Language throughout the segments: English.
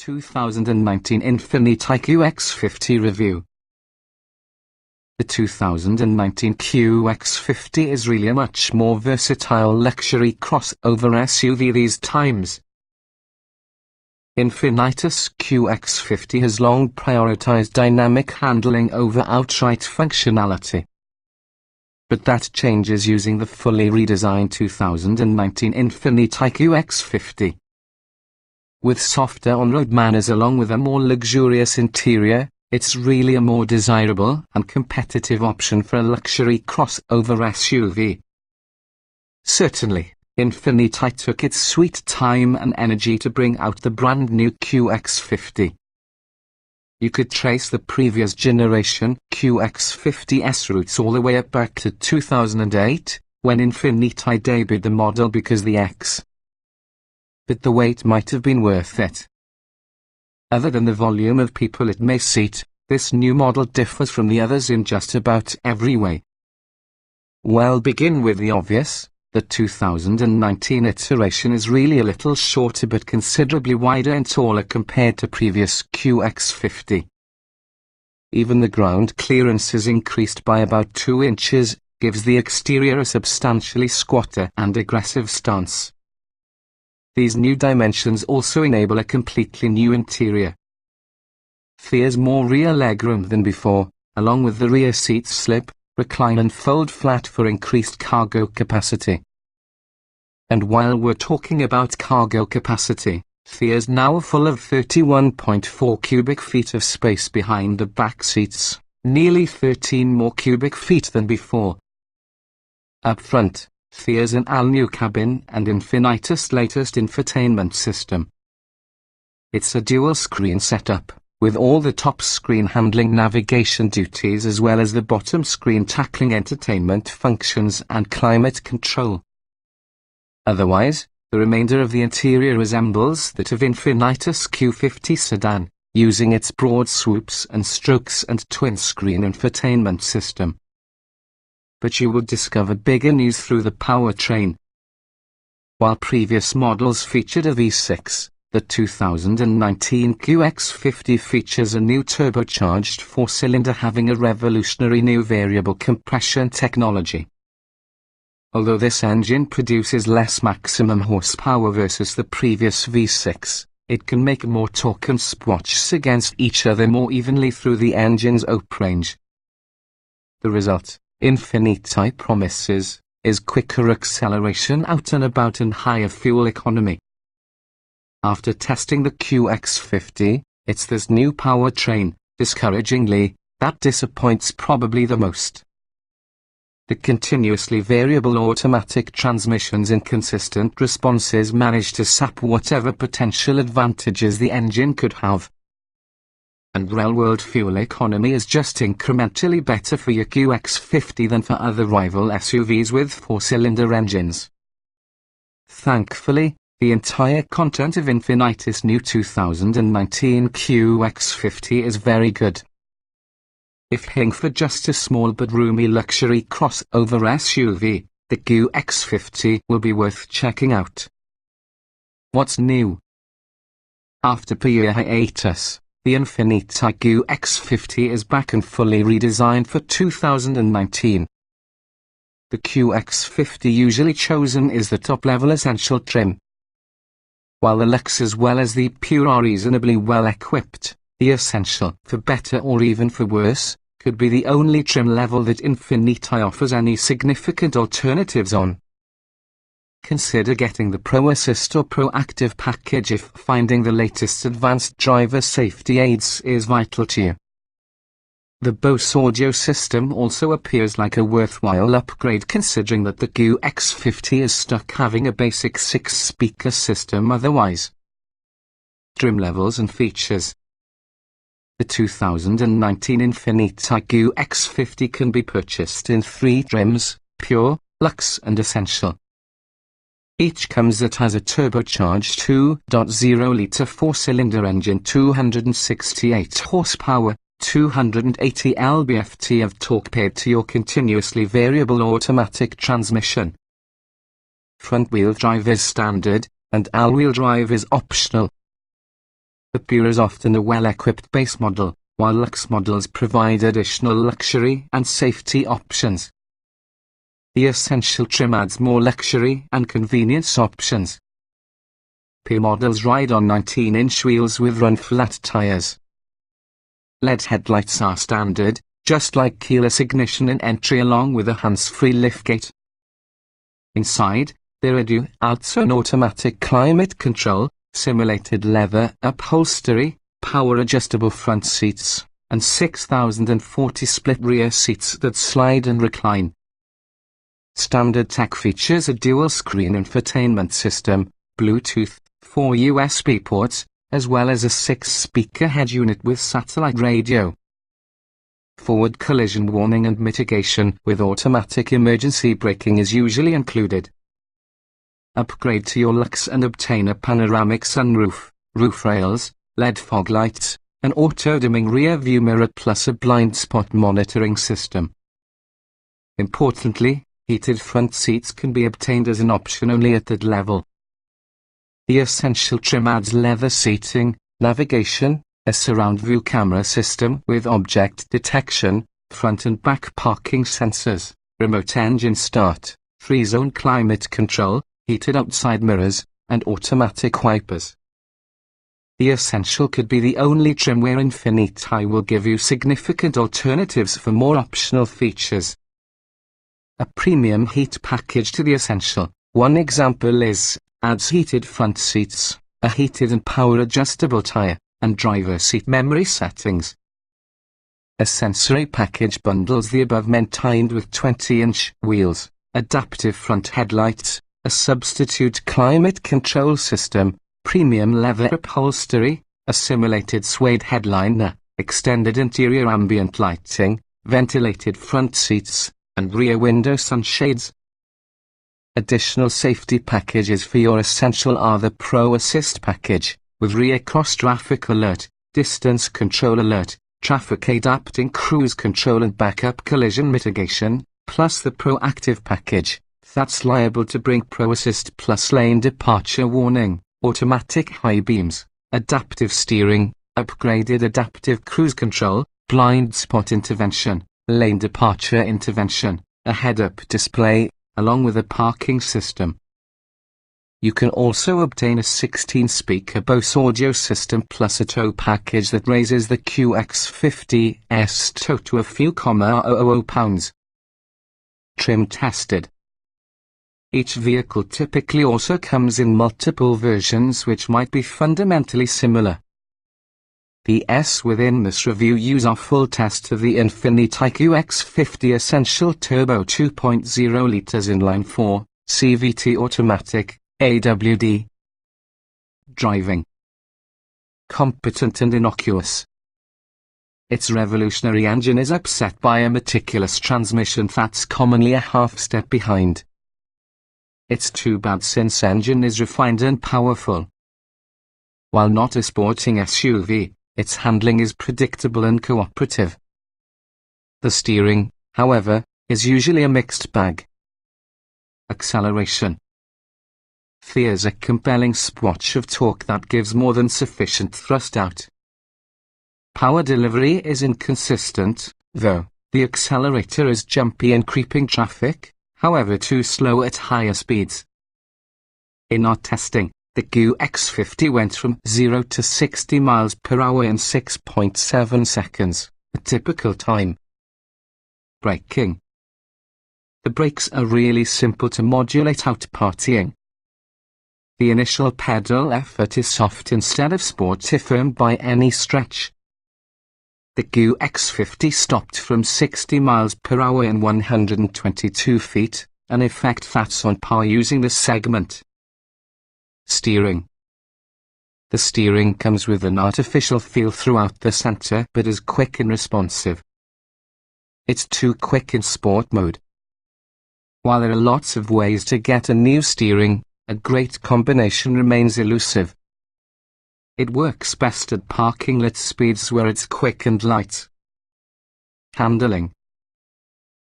2019 Infiniti QX50 review. The 2019 QX50 is really a much more versatile luxury crossover SUV these times. Infiniti's QX50 has long prioritized dynamic handling over outright functionality. But that changes using the fully redesigned 2019 Infiniti QX50. With softer on-road manners along with a more luxurious interior, it's really a more desirable and competitive option for a luxury crossover SUV. Certainly, Infiniti took its sweet time and energy to bring out the brand new QX50. You could trace the previous generation QX50's roots all the way up back to 2008, when Infiniti debuted the model because the X. But the wait might have been worth it. Other than the volume of people it may seat, this new model differs from the others in just about every way. Well, begin with the obvious. The 2019 iteration is really a little shorter but considerably wider and taller compared to previous QX50. Even the ground clearance is increased by about 2 inches, gives the exterior a substantially squatter and aggressive stance. These new dimensions also enable a completely new interior. There's more rear legroom than before, along with the rear seats slip, recline and fold flat for increased cargo capacity. And while we're talking about cargo capacity, there's now full of 31.4 cubic feet of space behind the back seats, nearly 13 more cubic feet than before. Up front, there's an all-new cabin and Infiniti's latest infotainment system. It's a dual-screen setup, with all the top screen handling navigation duties as well as the bottom screen tackling entertainment functions and climate control. Otherwise, the remainder of the interior resembles that of Infiniti's Q50 sedan, using its broad swoops and strokes and twin-screen infotainment system. But you will discover bigger news through the powertrain. While previous models featured a V6, the 2019 QX50 features a new turbocharged 4-cylinder having a revolutionary new variable compression technology. Although this engine produces less maximum horsepower versus the previous V6, it can make more torque and squash against each other more evenly through the engine's OP range. The result, Infiniti promises, is quicker acceleration out and about and higher fuel economy. After testing the QX50, it's this new powertrain, discouragingly, that disappoints probably the most. The continuously variable automatic transmission's inconsistent responses manage to sap whatever potential advantages the engine could have. And real-world fuel economy is just incrementally better for your QX50 than for other rival SUVs with 4-cylinder engines. Thankfully, the entire content of Infiniti's new 2019 QX50 is very good. If looking for just a small but roomy luxury crossover SUV, the QX50 will be worth checking out. What's new? After a year hiatus, the Infiniti QX50 is back and fully redesigned for 2019. The QX50 usually chosen is the top-level essential trim. While the Lux as well as the Pure are reasonably well equipped, the Essential, for better or even for worse, could be the only trim level that Infiniti offers any significant alternatives on. Consider getting the Pro Assist or Proactive package if finding the latest advanced driver safety aids is vital to you. The Bose audio system also appears like a worthwhile upgrade considering that the QX50 is stuck having a basic 6-speaker system otherwise. Trim levels and features. The 2019 Infiniti QX50 can be purchased in 3 trims, Pure, Luxe and Essential. Each comes that has a turbocharged 2.0-litre 4-cylinder engine, 268 horsepower, 280 lb-ft of torque paired to your continuously variable automatic transmission. Front-wheel drive is standard, and all-wheel drive is optional. The Pure is often a well-equipped base model, while Luxe models provide additional luxury and safety options. The Essential trim adds more luxury and convenience options. Pure models ride on 19-inch wheels with run-flat tires. LED headlights are standard, just like keyless ignition and entry along with a hands-free liftgate. Inside, there are dual-outs and automatic climate control, simulated leather upholstery, power-adjustable front seats, and 6,040 split rear seats that slide and recline. Standard tech features a dual-screen infotainment system, Bluetooth, 4 USB ports, as well as a 6-speaker head unit with satellite radio. Forward collision warning and mitigation with automatic emergency braking is usually included. Upgrade to your Luxe and obtain a panoramic sunroof, roof rails, LED fog lights, an auto-dimming rear view mirror plus a blind spot monitoring system. Importantly, heated front seats can be obtained as an option only at that level. The Essential trim adds leather seating, navigation, a surround view camera system with object detection, front and back parking sensors, remote engine start, 3-zone climate control, heated outside mirrors, and automatic wipers. The Essential could be the only trim where Infiniti will give you significant alternatives for more optional features. A premium heat package to the Essential. One example is, adds heated front seats, a heated and power-adjustable tire, and driver seat memory settings. A sensory package bundles the above maintained with 20-inch wheels, adaptive front headlights, a substitute climate control system, premium leather upholstery, a simulated suede headliner, extended interior ambient lighting, ventilated front seats, and rear window sunshades. Additional safety packages for your Essential are the Pro Assist package, with rear cross-traffic alert, distance control alert, traffic adapting cruise control and backup collision mitigation, plus the Proactive package, that's liable to bring Pro Assist plus lane departure warning, automatic high beams, adaptive steering, upgraded adaptive cruise control, blind spot intervention, lane departure intervention, a head-up display, along with a parking system. You can also obtain a 16-speaker Bose audio system plus a tow package that raises the QX50's tow to a few £. Trim tested. Each vehicle typically also comes in multiple versions which might be fundamentally similar. The S within this review use our full test of the Infiniti QX50 Essential Turbo 2.0 litres inline-4, CVT automatic, AWD. Driving. Competent and innocuous. Its revolutionary engine is upset by a meticulous transmission that's commonly a half step behind. Its too bad since engine is refined and powerful. While not a sporting SUV, its handling is predictable and cooperative. The steering, however, is usually a mixed bag. Acceleration. There's a compelling splotch of torque that gives more than sufficient thrust out. Power delivery is inconsistent, though. The accelerator is jumpy in creeping traffic, however too slow at higher speeds. In our testing, the QX50 went from 0 to 60 miles per hour in 6.7 seconds, a typical time. Braking. The brakes are really simple to modulate out partying. The initial pedal effort is soft instead of sporty firm by any stretch. The QX50 stopped from 60 miles per hour in 122 feet, an effect that's on par using the segment. Steering. The steering comes with an artificial feel throughout the center but is quick and responsive. It's too quick in sport mode. While there are lots of ways to get a new steering, a great combination remains elusive. It works best at parking lot speeds where it's quick and light. Handling.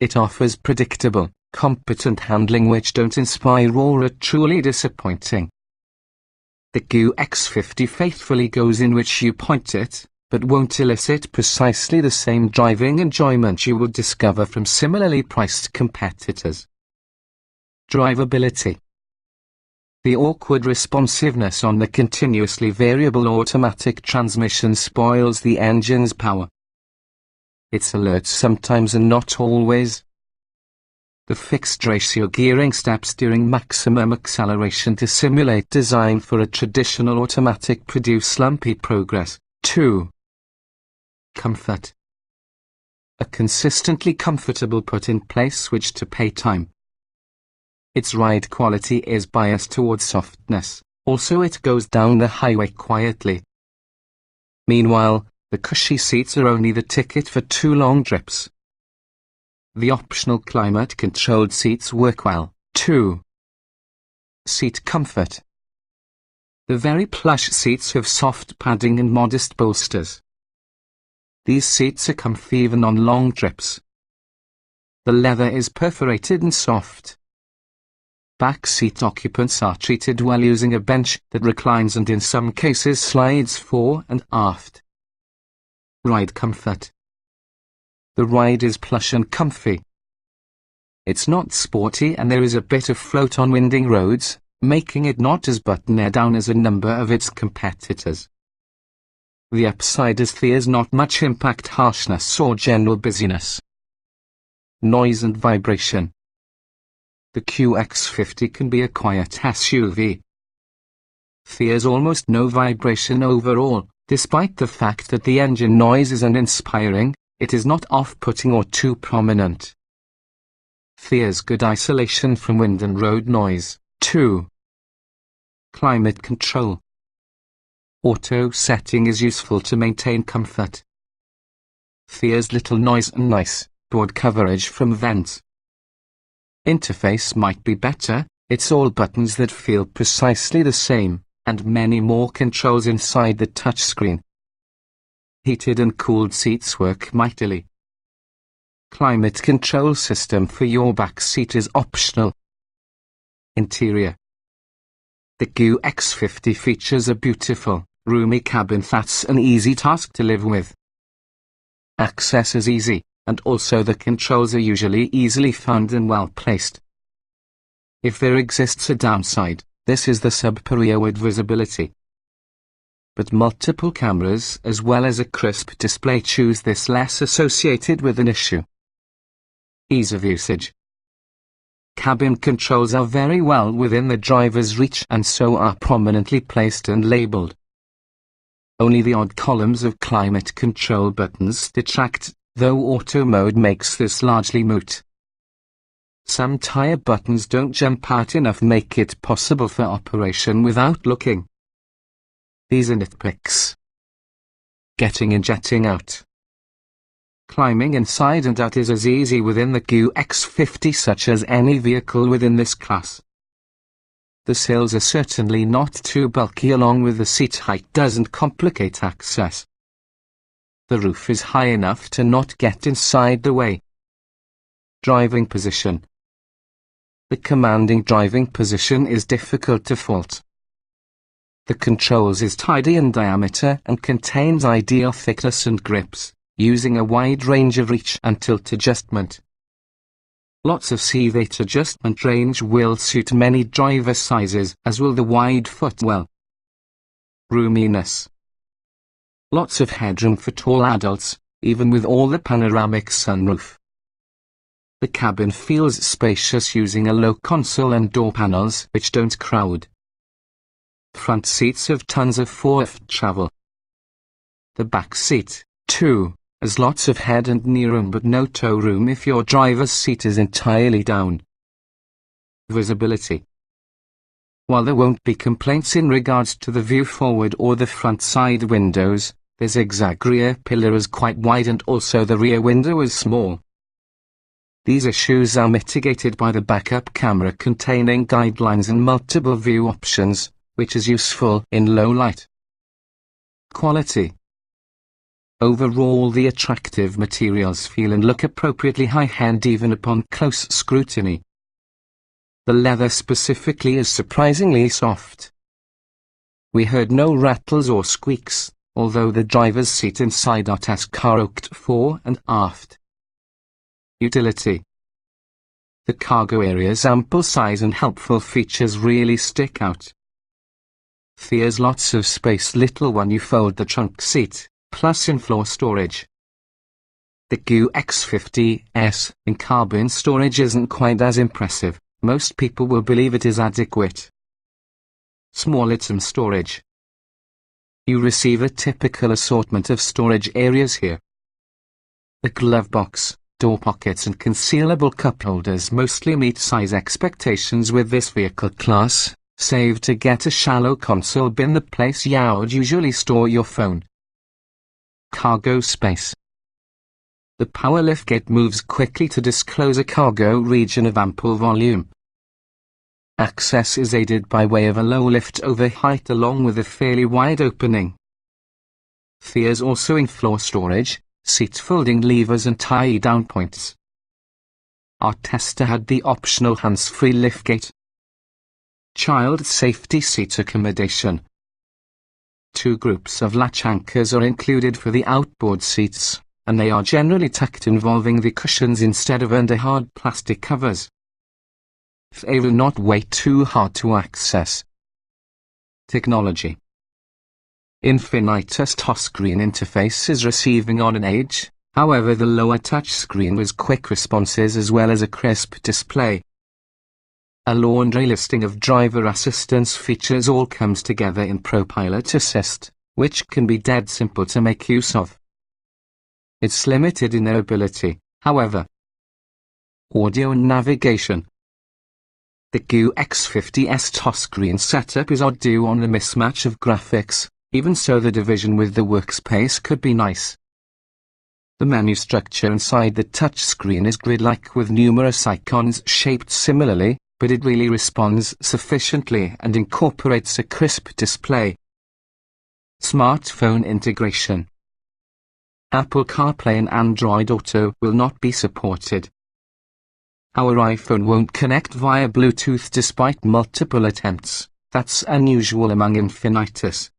It offers predictable, competent handling which don't inspire or are truly disappointing. The QX50 faithfully goes in which you point it, but won't elicit precisely the same driving enjoyment you would discover from similarly priced competitors. Drivability. The awkward responsiveness on the continuously variable automatic transmission spoils the engine's power. It's alert sometimes and not always. The fixed ratio gearing steps during maximum acceleration to simulate design for a traditional automatic produce lumpy progress. 2. Comfort. A consistently comfortable put-in-place switch to pay time. Its ride quality is biased towards softness, also it goes down the highway quietly. Meanwhile, the cushy seats are only the ticket for 2 long trips. The optional climate-controlled seats work well. 2. Seat comfort. The very plush seats have soft padding and modest bolsters. These seats are comfy even on long trips. The leather is perforated and soft. Back seat occupants are treated well using a bench that reclines and in some cases slides fore and aft. Ride comfort. The ride is plush and comfy. It's not sporty and there is a bit of float on winding roads, making it not as buttoned down as a number of its competitors. The upside is there's not much impact harshness or general busyness. Noise and vibration. The QX50 can be a quiet SUV. There's almost no vibration overall, despite the fact that the engine noise is uninspiring. It is not off-putting or too prominent. There's good isolation from wind and road noise. 2. Climate control. Auto setting is useful to maintain comfort. There's little noise and nice, broad coverage from vents. Interface might be better, it's all buttons that feel precisely the same, and many more controls inside the touchscreen. Heated and cooled seats work mightily. Climate control system for your back seat is optional. Interior. The QX50 features a beautiful, roomy cabin that's an easy task to live with. Access is easy, and also the controls are usually easily found and well placed. If there exists a downside, this is the sub-rearward visibility. But multiple cameras as well as a crisp display choose this less associated with an issue. Ease of usage. Cabin controls are very well within the driver's reach and so are prominently placed and labeled. Only the odd columns of climate control buttons detract, though auto mode makes this largely moot. Some tire buttons don't jump out enough make it possible for operation without looking. These are nitpicks. Getting in, jetting out. Climbing inside and out is as easy within the QX50 such as any vehicle within this class. The sills are certainly not too bulky, along with the seat height doesn't complicate access. The roof is high enough to not get inside the way. Driving position. The commanding driving position is difficult to fault. The controls is tidy in diameter and contains ideal thickness and grips, using a wide range of reach and tilt adjustment. Lots of C-weight adjustment range will suit many driver sizes, as will the wide footwell. Roominess. Lots of headroom for tall adults, even with all the panoramic sunroof. The cabin feels spacious using a low console and door panels which don't crowd. Front seats have tons of forward travel. The back seat, too, has lots of head and knee room but no toe room if your driver's seat is entirely down. Visibility. While there won't be complaints in regards to the view forward or the front side windows, the zigzag rear pillar is quite wide and also the rear window is small. These issues are mitigated by the backup camera containing guidelines and multiple view options, which is useful in low light. Quality. Overall, the attractive materials feel and look appropriately high-end even upon close scrutiny. The leather specifically is surprisingly soft. We heard no rattles or squeaks, although the driver's seat inside our test car rocked fore and aft. Utility. The cargo area's ample size and helpful features really stick out. There's lots of space, little when you fold the trunk seat, plus in-floor storage. The QX50's in-cabin storage isn't quite as impressive. Most people will believe it is adequate. Small item storage. You receive a typical assortment of storage areas here. The glove box, door pockets and concealable cup holders mostly meet size expectations with this vehicle class, save to get a shallow console bin, the place you would usually store your phone. Cargo space. The power liftgate moves quickly to disclose a cargo region of ample volume. Access is aided by way of a low lift-over height along with a fairly wide opening. There's also in-floor storage, seat folding levers and tie-down points. Our tester had the optional hands-free liftgate. Child safety seat accommodation. 2 groups of latch anchors are included for the outboard seats, and they are generally tucked involving the cushions instead of under hard plastic covers. They will not weigh too hard to access. Technology. Infiniti's touchscreen interface is receiving on an age, however the lower touchscreen was quick responses as well as a crisp display. A laundry listing of driver assistance features all comes together in ProPilot Assist, which can be dead simple to make use of. It's limited in their ability, however. Audio and navigation. The QX50's touchscreen setup is odd due on the mismatch of graphics, even so the division with the workspace could be nice. The menu structure inside the touchscreen is grid-like with numerous icons shaped similarly, but it really responds sufficiently and incorporates a crisp display. Smartphone integration. Apple CarPlay and Android Auto will not be supported. Our iPhone won't connect via Bluetooth despite multiple attempts. That's unusual among Infinitis.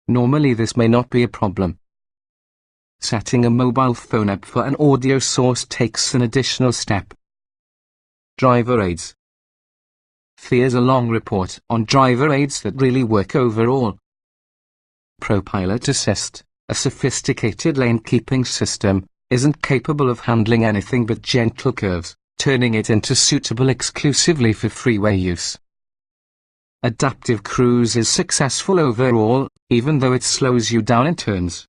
Normally this may not be a problem. Setting a mobile phone up for an audio source takes an additional step. Driver aids. There's a long report on driver aids that really work overall. ProPilot Assist, a sophisticated lane-keeping system, isn't capable of handling anything but gentle curves, turning it into suitable exclusively for freeway use. Adaptive cruise is successful overall, even though it slows you down in turns.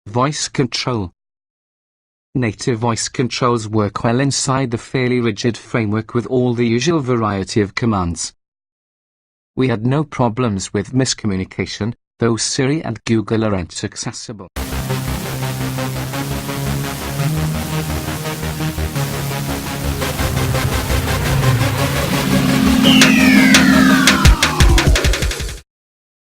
Voice control. Native voice controls work well inside the fairly rigid framework with all the usual variety of commands. We had no problems with miscommunication, though Siri and Google aren't accessible.